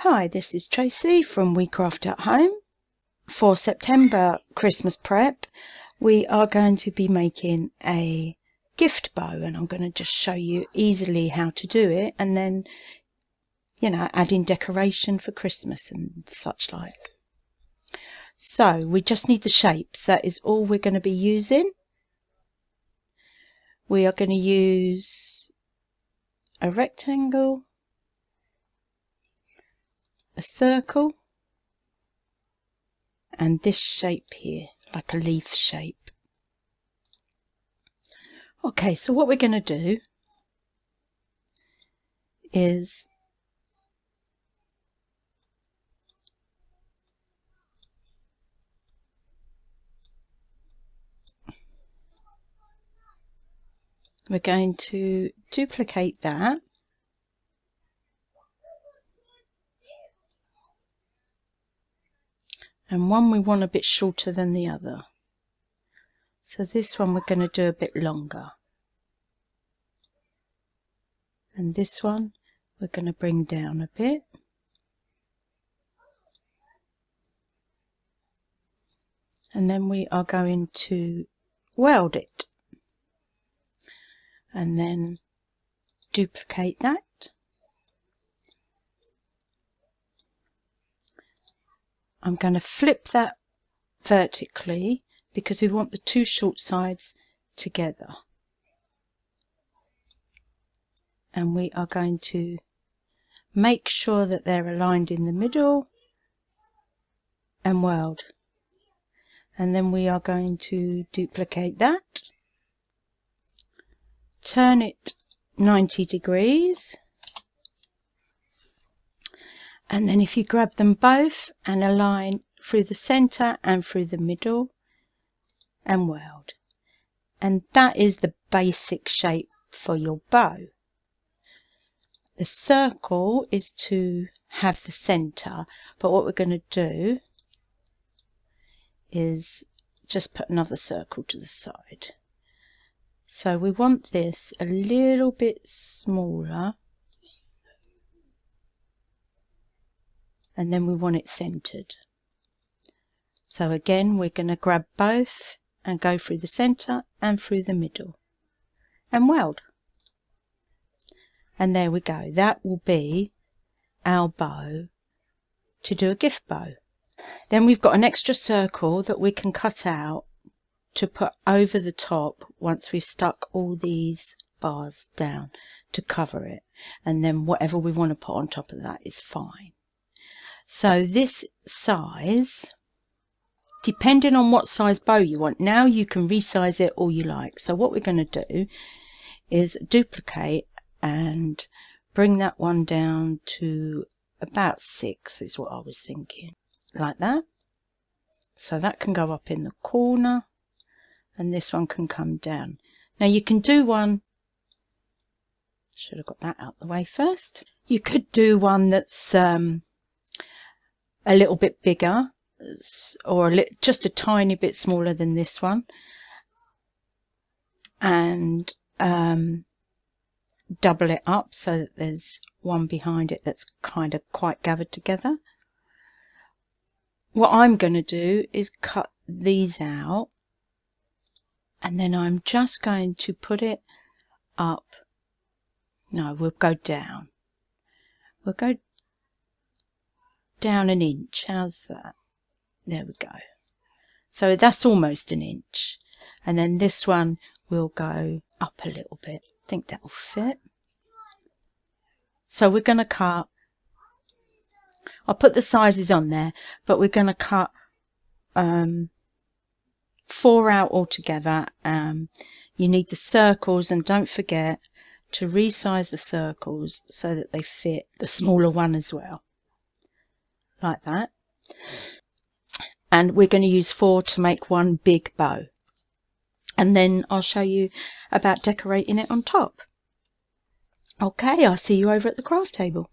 Hi, this is Tracy from We Craft at Home. For September Christmas prep, we are going to be making a gift bow, and I'm going to just show you easily how to do it, and then, adding decoration for Christmas and such like. So we just need the shapes. That is all we're going to be using. We are going to use a rectangle, a circle, and this shape here, like a leaf shape. Okay, so what we're going to do is we're going to duplicate that, and one we want a bit shorter than the other. So this one we're going to do a bit longer. And this one we're going to bring down a bit. And then we are going to weld it. And then duplicate that. I'm going to flip that vertically because we want the two short sides together. And we are going to make sure that they're aligned in the middle and weld. And then we are going to duplicate that, turn it 90 degrees, and then if you grab them both and align through the center and through the middle and weld. And that is the basic shape for your bow. The circle is to have the center, but what we're going to do is just put another circle to the side. So we want this a little bit smaller, and then we want it centered. So again, we're going to grab both and go through the center and through the middle and weld. And there we go. That will be our bow to do a gift bow. Then we've got an extra circle that we can cut out to put over the top once we've stuck all these bars down to cover it. And then whatever we want to put on top of that is fine. So this size, depending on what size bow you want, now you can resize it all you like. So what we're going to do is duplicate and bring that one down to about 6 is what I was thinking, like that. So that can go up in the corner and this one can come down. Now you can do one, should have got that out the way first. You could do one that's a little bit bigger, or just a tiny bit smaller than this one, and double it up so that there's one behind it that's kind of quite gathered together. What I'm going to do is cut these out, and then I'm just going to put it up. No, we'll go down. We'll go down an inch. How's that? There we go. So that's almost an inch. And then this one will go up a little bit. I think that will fit. So we're going to cut, I'll put the sizes on there, but we're going to cut 4 out altogether. You need the circles, and don't forget to resize the circles so that they fit the smaller one as well. Like that. And we're going to use 4 to make one big bow. And then I'll show you about decorating it on top. Okay, I'll see you over at the craft table.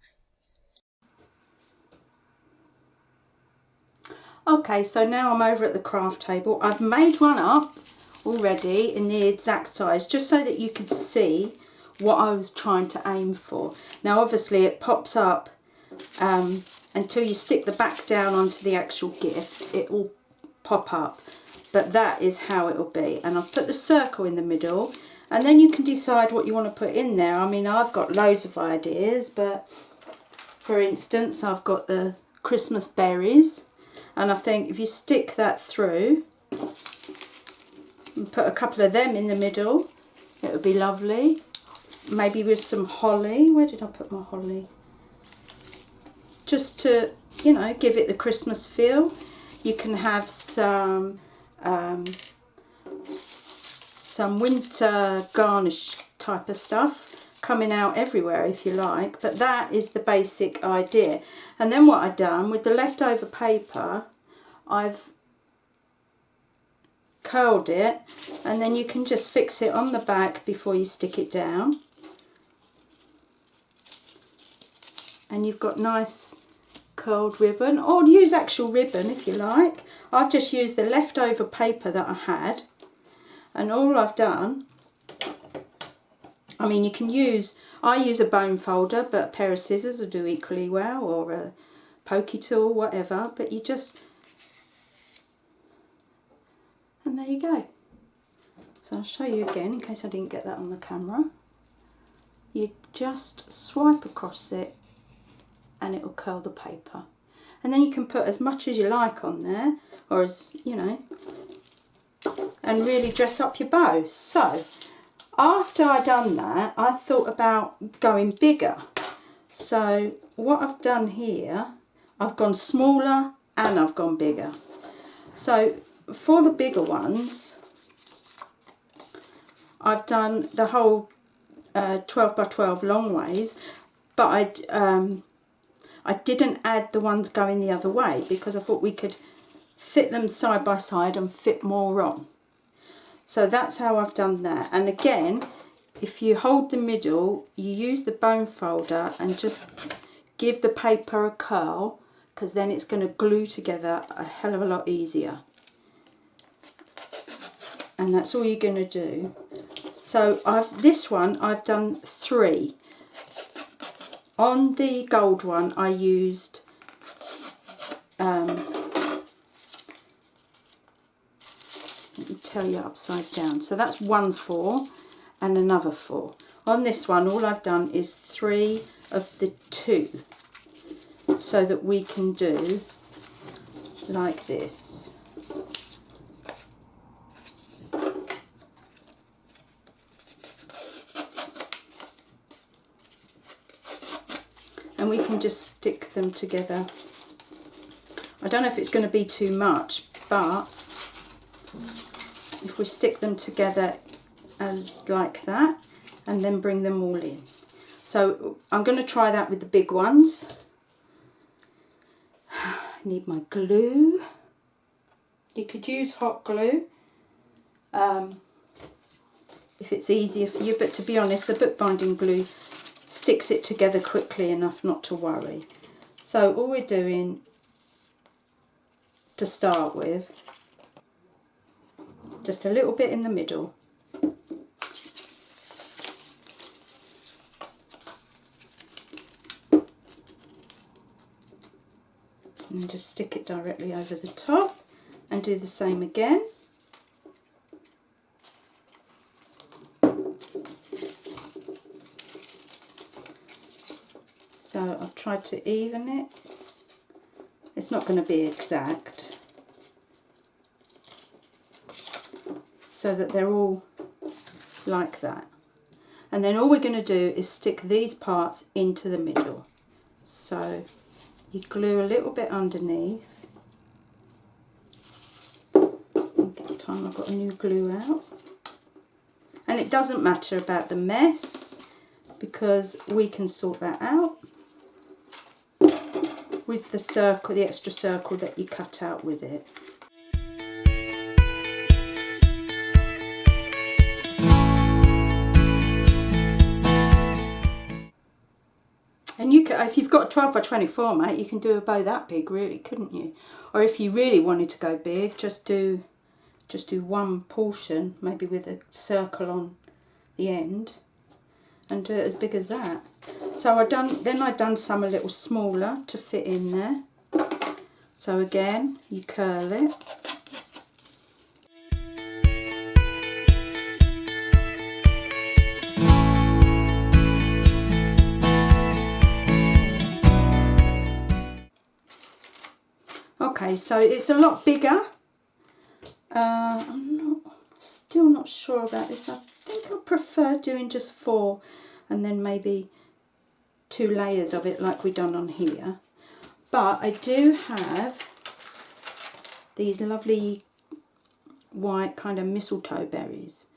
Okay, so now I'm over at the craft table. I've made one up already in the exact size, just so that you could see what I was trying to aim for. Now obviously it pops up until you stick the back down onto the actual gift, it will pop up. But that is how it will be. And I've put the circle in the middle, and then you can decide what you want to put in there. I mean, I've got loads of ideas, but for instance, I've got the Christmas berries, and I think if you stick that through and put a couple of them in the middle, it would be lovely. Maybe with some holly. Where did I put my holly? Just to, you know, give it the Christmas feel. You can have some winter garnish type of stuff coming out everywhere if you like, but that is the basic idea. And then what I've done with the leftover paper, I've curled it, and then you can just fix it on the back before you stick it down, and you've got nice curled ribbon, or use actual ribbon if you like. I've just used the leftover paper that I had, and all I've done, I mean, you can use, I use a bone folder, but a pair of scissors will do equally well, or a pokey tool, whatever, but you just, and there you go. So I'll show you again in case I didn't get that on the camera. You just swipe across it and it will curl the paper. And then you can put as much as you like on there, or as, you know, and really dress up your bow. So after I done that, I thought about going bigger. So what I've done here, I've gone smaller and I've gone bigger. So for the bigger ones, I've done the whole 12 by 12 long ways, but I didn't add the ones going the other way because I thought we could fit them side by side and fit more on. So that's how I've done that. And again, if you hold the middle, you use the bone folder and just give the paper a curl, because then it's going to glue together a hell of a lot easier. And that's all you're going to do. So this one I've done 3. On the gold one I used let me tell you upside down. So that's 1 4 and another 4. On this one all I've done is 3 of the 2, so that we can do like this. And we can just stick them together. I don't know if it's going to be too much, but if we stick them together as like that and then bring them all in. So I'm going to try that with the big ones. I need my glue. You could use hot glue if it's easier for you, but to be honest, the bookbinding glue sticks it together quickly enough not to worry. So all we're doing to start with, just a little bit in the middle. And just stick it directly over the top and do the same again. So I've tried to even it. It's not going to be exact, so that they're all like that. And then all we're going to do is stick these parts into the middle. So you glue a little bit underneath. I think it's time I've got a new glue out. And it doesn't matter about the mess, because we can sort that out with the circle, the extra circle that you cut out with it. And you can, if you've got 12 by 24, mate, you can do a bow that big, really, couldn't you? Or if you really wanted to go big, just do one portion, maybe with a circle on the end, and do it as big as that. So I've done some a little smaller to fit in there. So again, you curl it. Okay, so it's a lot bigger. I'm still not sure about this. I think I prefer doing just 4 and then maybe 2 layers of it like we've done on here. But I do have these lovely white kind of mistletoe berries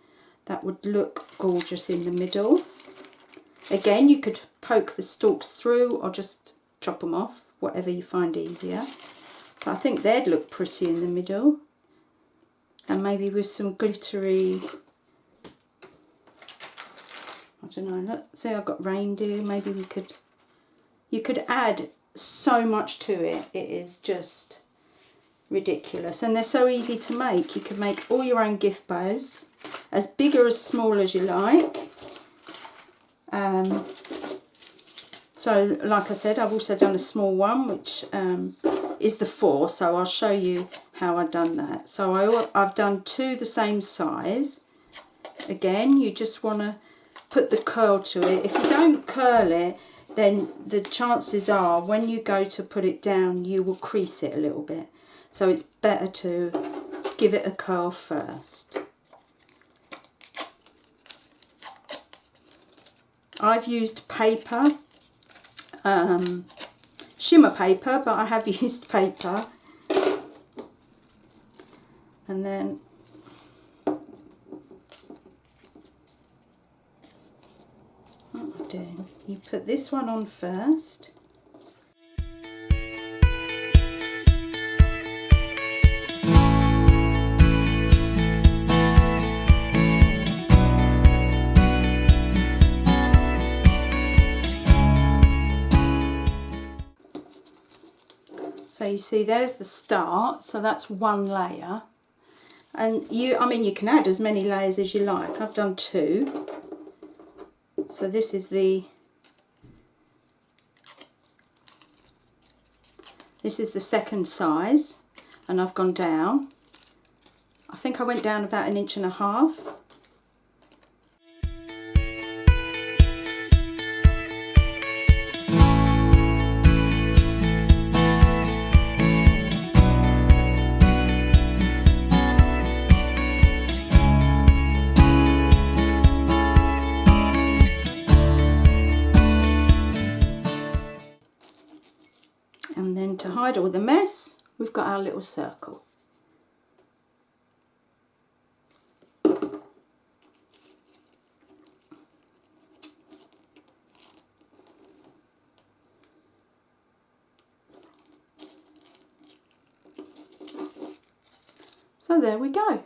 that would look gorgeous in the middle. Again, you could poke the stalks through or just chop them off, whatever you find easier. But I think they'd look pretty in the middle. And maybe with some glittery, I don't know, look, see I've got reindeer, maybe you could add so much to it. It is just ridiculous. And they're so easy to make. You can make all your own gift bows, as big or as small as you like. So like I said, I've also done a small one, which is the 4, so I'll show you how I've done that. So I've done 2 the same size. Again, you just want to put the curl to it. If you don't curl it, then the chances are when you go to put it down, you will crease it a little bit. So it's better to give it a curl first. I've used paper, shimmer paper, but I have used paper. And then what am I doing? You put this one on first. So you see there's the start, so that's 1 layer. And I mean you can add as many layers as you like. I've done 2. So this is the second size, and I've gone down. I think I went down about 1.5 inches. And then to hide all the mess, we've got our little circle. So there we go.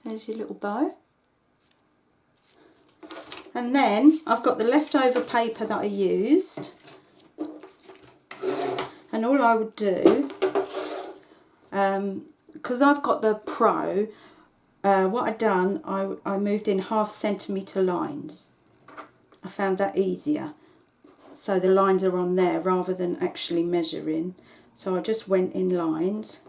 There's your little bow. And then I've got the leftover paper that I used, and all I would do, because I've got the Pro, what I've done, I moved in 0.5 centimetre lines. I found that easier, so the lines are on there rather than actually measuring. So I just went in lines.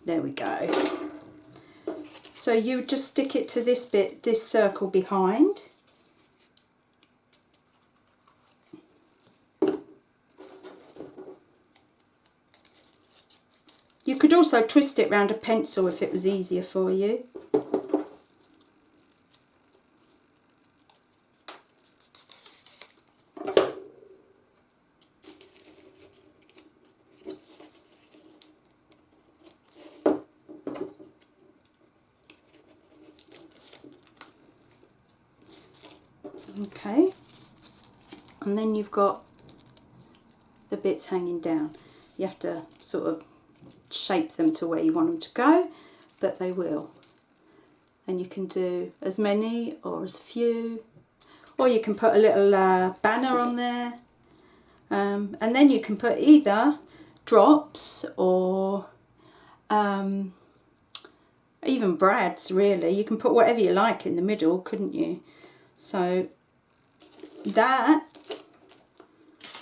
There we go. So you just stick it to this bit, this circle behind. You could also twist it round a pencil if it was easier for you. Okay, and then you've got the bits hanging down. You have to sort of shape them to where you want them to go, but they will. And you can do as many or as few, or you can put a little banner on there, and then you can put either drops or even brads, really. You can put whatever you like in the middle, couldn't you? So that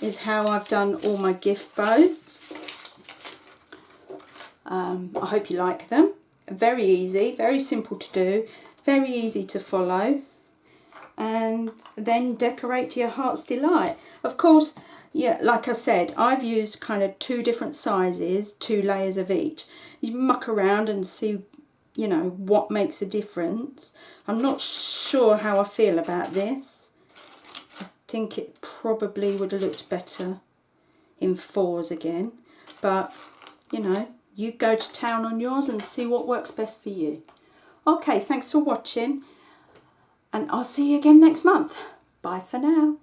is how I've done all my gift bows. I hope you like them. Very easy, very simple to do, very easy to follow, and then decorate to your heart's delight. Of course, yeah, like I said, I've used kind of 2 different sizes, 2 layers of each. You muck around and see, you know, what makes a difference. I'm not sure how I feel about this. I think it probably would have looked better in 4s again, but you know, you go to town on yours and see what works best for you. Okay, thanks for watching, and I'll see you again next month. Bye for now.